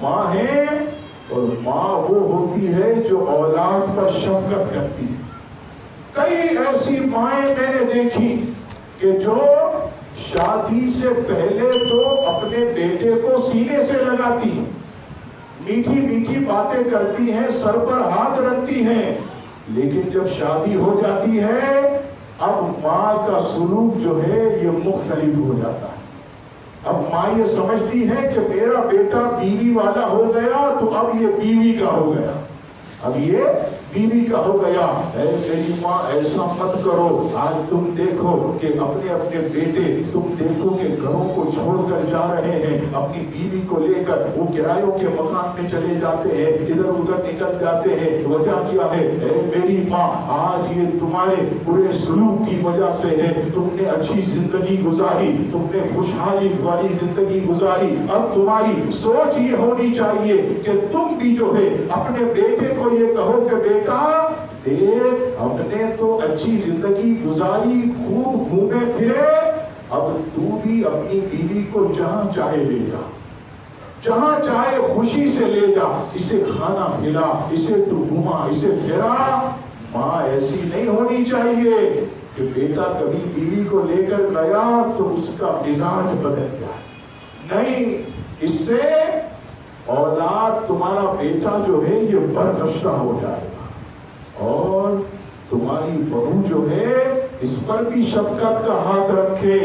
ماں ہے، اور ماں وہ ہوتی ہے جو اولاد پر شفقت کرتی ہے۔ کئی ایسی مائیں میں نے دیکھی کہ جو شادی سے پہلے تو اپنے بیٹے کو سینے سے لگاتی، میٹھی میٹھی باتیں کرتی ہیں، سر پر ہاتھ رکھتی ہیں، لیکن جب شادی ہو جاتی ہے اب ماں کا سلوک جو ہے یہ مختلف ہو جاتا ہے۔ اب ماں یہ سمجھتی ہے کہ میرا بیٹا بیوی والا ہو گیا تو اب یہ بیوی کا ہو گیا، اب یہ بیوی کا ہو گیا۔ اے میری ماں ایسا مت کرو، آج تم دیکھو کہ اپنے اپنے بیٹے تم دیکھو کہ گھروں کو چھوڑ کر جا رہے ہیں، اپنی بیوی کو لے کر وہ کرایوں کے مکان میں چلے جاتے ہیں، ادھر ادھر نکل جاتے ہیں۔ وجہ کیا ہے؟ اے میری ماں آج یہ تمہارے برے سلوک کی وجہ سے ہے، تم نے اچھی زندگی گزاری، تم نے خوشحالی والی زندگی گزاری، اب تمہاری سوچ یہ ہونی چاہیے کہ تم بھی جو ہے اپنے بیٹے کو یہ کہو کہ بیٹا دیکھ ہم نے تو اچھی زندگی گزاری، خوب گھومے پھرے، اب تو بھی اپنی بیوی کو جہاں چاہے لے جا، جہاں چاہے خوشی سے لے جا، اسے کھانا کھلا، اسے تو گھما، اسے پھرا۔ ماں ایسی نہیں ہونی چاہیے کہ بیٹا کبھی بیوی کو لے کر گیا تو اس کا مزاج بدل جائے، نہیں، اس سے اولاد تمہارا بیٹا جو ہے یہ برگشتہ ہو جائے گا، اور تمہاری بہو جو ہے اس پر بھی شفقت کا ہاتھ رکھے۔